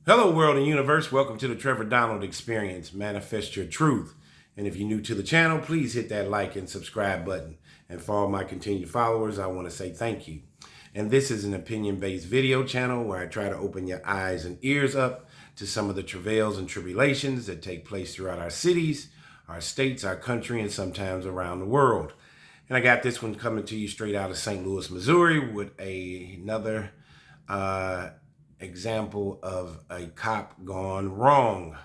Hello, world and universe. Welcome to the Trevor Donald Experience. Manifest your truth. And if you're new to the channel, please hit that like and subscribe button. And for all my continued followers, I want to say thank you. And this is an opinion-based video channel where I try to open your eyes and ears up to some of the travails and tribulations that take place throughout our cities, our states, our country, and sometimes around the world. And I got this one coming to you straight out of St. Louis, Missouri with another example of a cop gone wrong.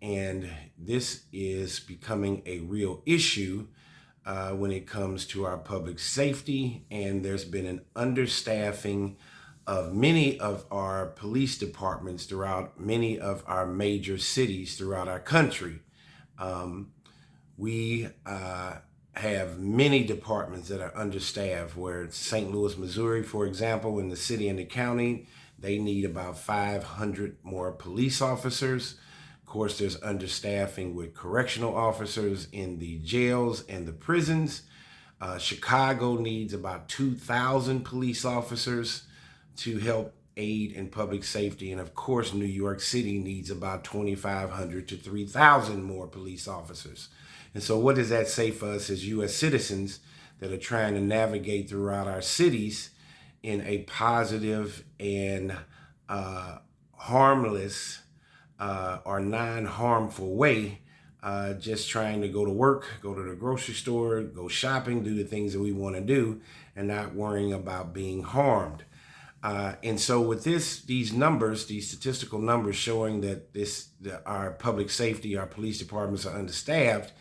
And this is becoming a real issue when it comes to our public safety. And there's been an understaffing of many of our police departments throughout many of our major cities throughout our country. We have many departments that are understaffed, where St. Louis, Missouri, for example, in the city and the county, they need about 500 more police officers. Of course, there's understaffing with correctional officers in the jails and the prisons. Chicago needs about 2,000 police officers to help aid in public safety. And of course, New York City needs about 2,500 to 3,000 more police officers. And so what does that say for us as U.S. citizens that are trying to navigate throughout our cities in a positive and harmless or non-harmful way, just trying to go to work, go to the grocery store, go shopping, do the things that we want to do, and not worrying about being harmed. And so with these numbers, these statistical numbers showing that our public safety, our police departments are understaffed,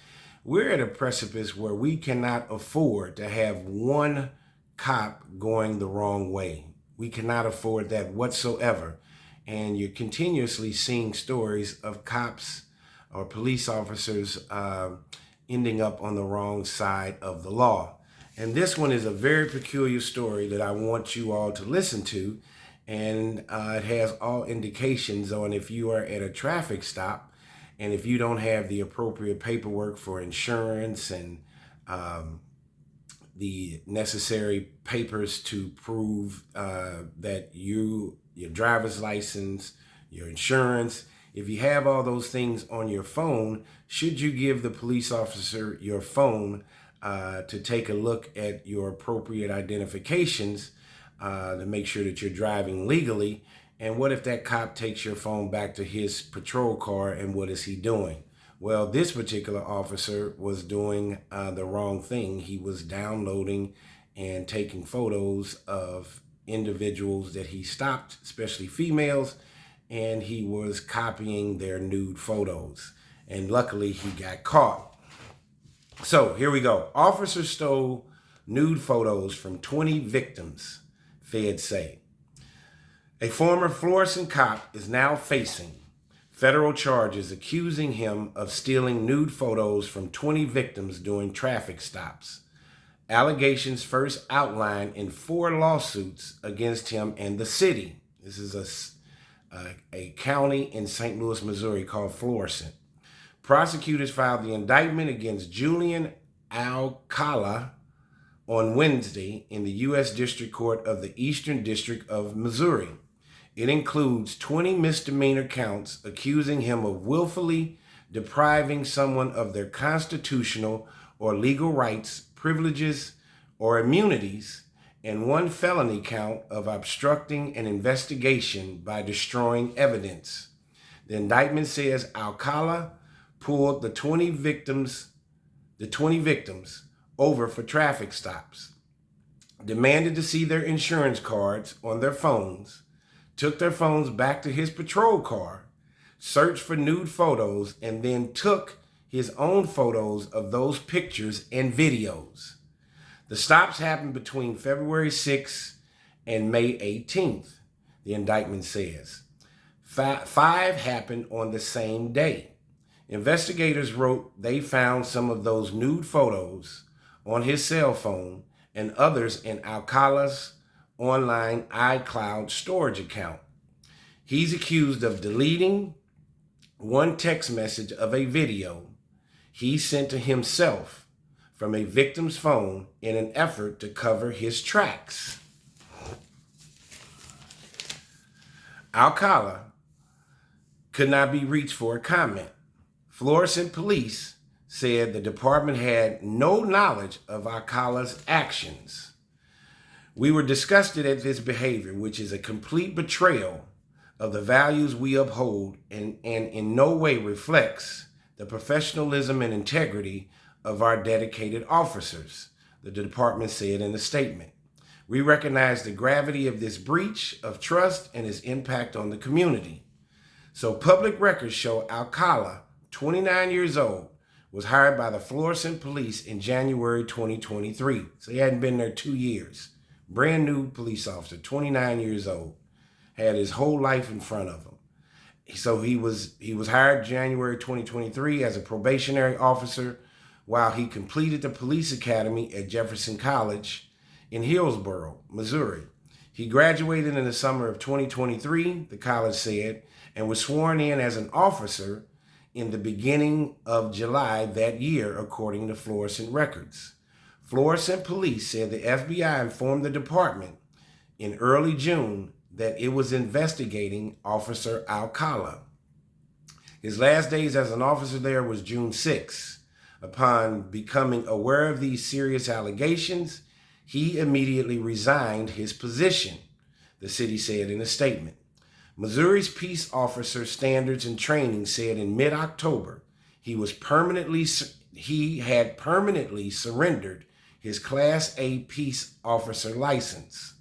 we're at a precipice where we cannot afford to have one cop going the wrong way. We cannot afford that whatsoever. And you're continuously seeing stories of cops or police officers ending up on the wrong side of the law. And this one is a very peculiar story that I want you all to listen to. And it has all indications on if you are at a traffic stop and if you don't have the appropriate paperwork for insurance and the necessary papers to prove that your driver's license, your insurance, if you have all those things on your phone, should you give the police officer your phone to take a look at your appropriate identifications to make sure that you're driving legally? And what if that cop takes your phone back to his patrol car, and what is he doing? Well, this particular officer was doing the wrong thing. He was downloading and taking photos of individuals that he stopped, especially females, and he was copying their nude photos. And luckily, he got caught. So here we go. Officer stole nude photos from 20 victims, feds say. A former Florissant cop is now facing federal charges accusing him of stealing nude photos from 20 victims during traffic stops. Allegations first outlined in 4 lawsuits against him and the city. This is a county in St. Louis, Missouri called Florissant. Prosecutors filed the indictment against Julian Alcala on Wednesday in the U.S. District Court of the Eastern District of Missouri. It includes 20 misdemeanor counts accusing him of willfully depriving someone of their constitutional or legal rights, privileges, or immunities, and 1 felony count of obstructing an investigation by destroying evidence. The indictment says Alcala pulled the 20 victims over for traffic stops, demanded to see their insurance cards on their phones, took their phones back to his patrol car, searched for nude photos, and then took his own photos of those pictures and videos. The stops happened between February 6th and May 18th, the indictment says. 5 happened on the same day. Investigators wrote they found some of those nude photos on his cell phone and others in Alcala's online iCloud storage account. He's accused of deleting 1 text message of a video he sent to himself from a victim's phone in an effort to cover his tracks. Alcala could not be reached for a comment. Florissant police said the department had no knowledge of Alcala's actions. We were disgusted at this behavior, which is a complete betrayal of the values we uphold and in no way reflects the professionalism and integrity of our dedicated officers, the department said in a statement. We recognize the gravity of this breach of trust and its impact on the community. So public records show Alcala, 29 years old, was hired by the Florissant police in January 2023. So he hadn't been there 2 years. Brand new police officer, 29 years old, had his whole life in front of him. So he was hired January 2023 as a probationary officer while he completed the police academy at Jefferson College in Hillsborough, Missouri. He graduated in the summer of 2023, the college said, and was sworn in as an officer in the beginning of July that year, according to Florissant records. Florissant police said the FBI informed the department in early June that it was investigating Officer Alcala. His last days as an officer there was June 6. Upon becoming aware of these serious allegations, he immediately resigned his position, the city said in a statement. Missouri's Peace Officer Standards and Training said in mid-October he had permanently surrendered his Class A Peace Officer license.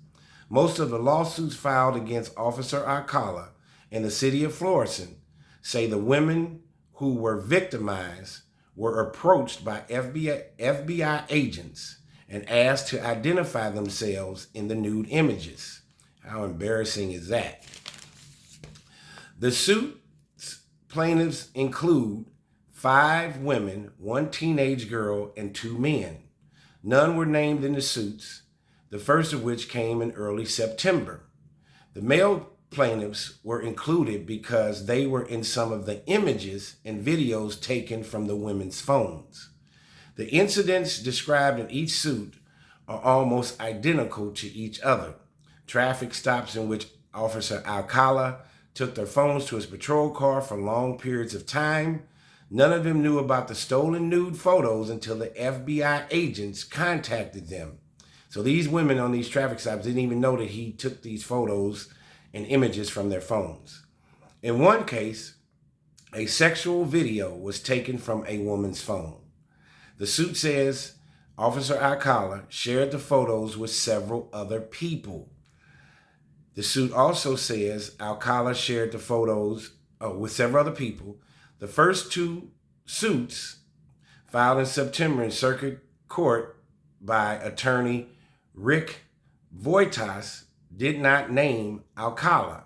Most of the lawsuits filed against Officer Alcala in the city of Florissant say the women who were victimized were approached by FBI agents and asked to identify themselves in the nude images. How embarrassing is that? The suit's plaintiffs include 5 women, 1 teenage girl, and 2 men. None were named in the suits, the first of which came in early September. The male plaintiffs were included because they were in some of the images and videos taken from the women's phones. The incidents described in each suit are almost identical to each other. Traffic stops in which Officer Alcala took their phones to his patrol car for long periods of time. None of them knew about the stolen nude photos until the FBI agents contacted them. So these women on these traffic stops didn't even know that he took these photos and images from their phones. In one case, a sexual video was taken from a woman's phone. The suit says Officer Alcala shared the photos with several other people. The suit also says Alcala shared the photos with several other people. The first 2 suits filed in September in circuit court by attorney Rick Voitas did not name Alcala.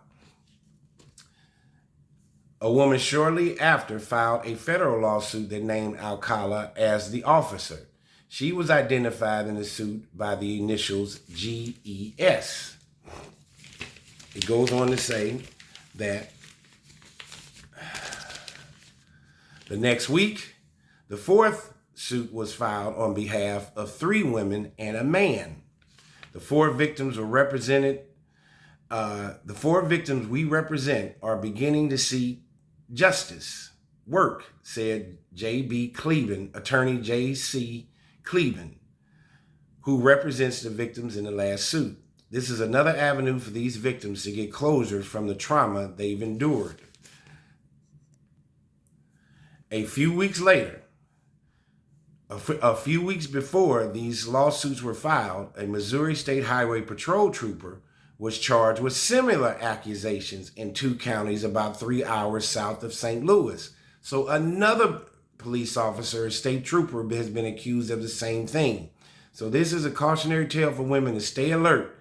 A woman shortly after filed a federal lawsuit that named Alcala as the officer. She was identified in the suit by the initials GES. It goes on to say that the next week, the 4th suit was filed on behalf of 3 women and a man. The 4 victims were represented. The 4 victims we represent are beginning to see justice work, said J.B. Cleveland, attorney J.C. Cleveland, who represents the victims in the last suit. This is another avenue for these victims to get closure from the trauma they've endured. A few weeks later, a few weeks before these lawsuits were filed, a Missouri State Highway Patrol trooper was charged with similar accusations in 2 counties about 3 hours south of St. Louis. So another police officer, a state trooper, has been accused of the same thing. So this is a cautionary tale for women to stay alert.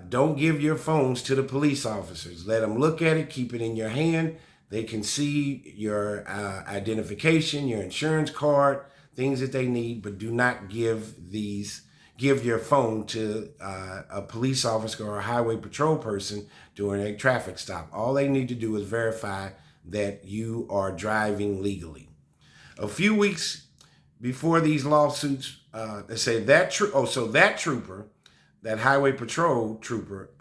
Don't give your phones to the police officers. Let them look at it, keep it in your hand. They can see your identification, your insurance card, things that they need, but do not give your phone to a police officer or a highway patrol person during a traffic stop. All they need to do is verify that you are driving legally. A few weeks before these lawsuits, they say that trooper, that highway patrol trooper,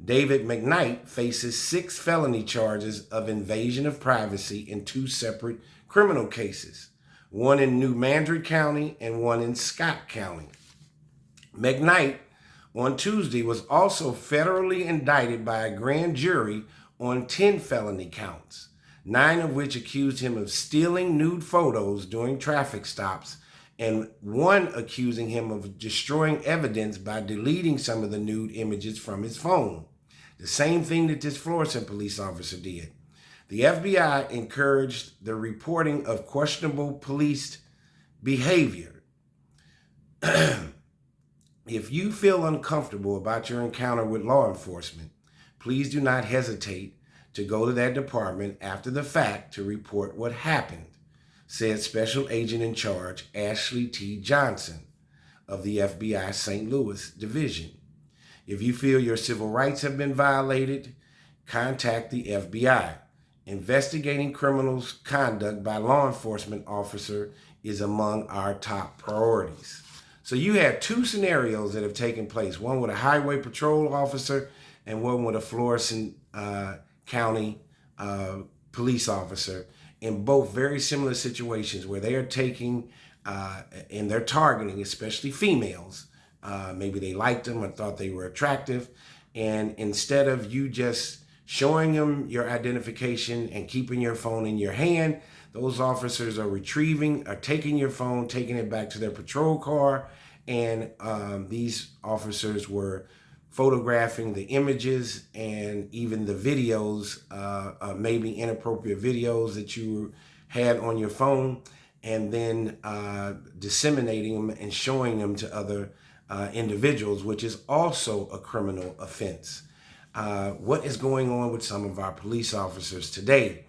David McKnight faces 6 felony charges of invasion of privacy in 2 separate criminal cases, one in New Madrid County and one in Scott County. McKnight on Tuesday was also federally indicted by a grand jury on 10 felony counts, 9 of which accused him of stealing nude photos during traffic stops, and 1 accusing him of destroying evidence by deleting some of the nude images from his phone. The same thing that this Florissant police officer did. The FBI encouraged the reporting of questionable police behavior. If you feel uncomfortable about your encounter with law enforcement, please do not hesitate to go to that department after the fact to report what happened, said Special Agent in Charge Ashley T. Johnson of the FBI St. Louis Division. If you feel your civil rights have been violated, contact the FBI. Investigating criminals' conduct by law enforcement officer is among our top priorities. So you had 2 scenarios that have taken place, one with a highway patrol officer and one with a Florissant County police officer, in both very similar situations where they are taking and they're targeting, especially females. Maybe they liked them or thought they were attractive. And instead of you just showing them your identification and keeping your phone in your hand, those officers are taking your phone, taking it back to their patrol car. And these officers were photographing the images and even the videos, maybe inappropriate videos that you had on your phone, and then disseminating them and showing them to other individuals, which is also a criminal offense. What is going on with some of our police officers today?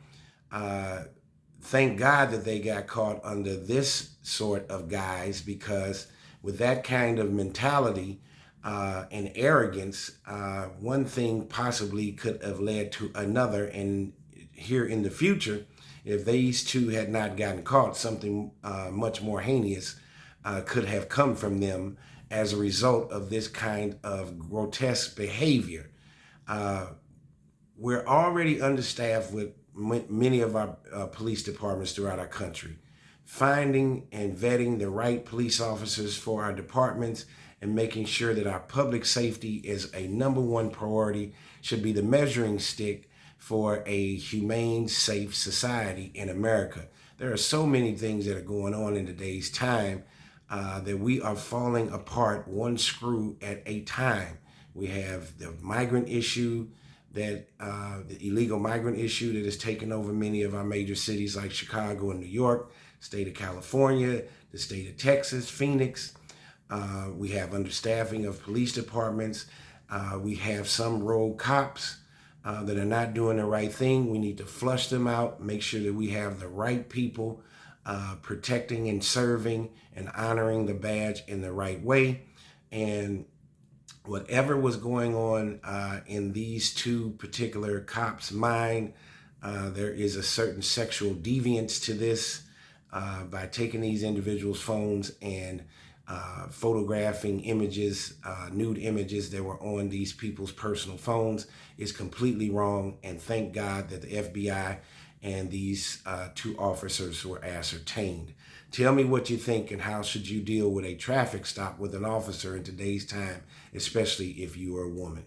Thank God that they got caught under this sort of guise, because with that kind of mentality and arrogance, one thing possibly could have led to another. And here in the future, if these 2 had not gotten caught, something much more heinous could have come from them as a result of this kind of grotesque behavior. We're already understaffed with many of our police departments throughout our country. Finding and vetting the right police officers for our departments and making sure that our public safety is a #1 priority should be the measuring stick for a humane, safe society in America. There are so many things that are going on in today's time that we are falling apart one screw at a time. We have the migrant issue, the illegal migrant issue that has taken over many of our major cities like Chicago and New York, state of California, the state of Texas, Phoenix. We have understaffing of police departments. We have some rogue cops that are not doing the right thing. We need to flush them out, make sure that we have the right people protecting and serving and honoring the badge in the right way. And whatever was going on in these 2 particular cops' mind, there is a certain sexual deviance to this. By taking these individuals' phones and photographing images, nude images that were on these people's personal phones, is completely wrong. And thank God that the FBI and these 2 officers were ascertained. Tell me what you think, and how should you deal with a traffic stop with an officer in today's time, especially if you are a woman?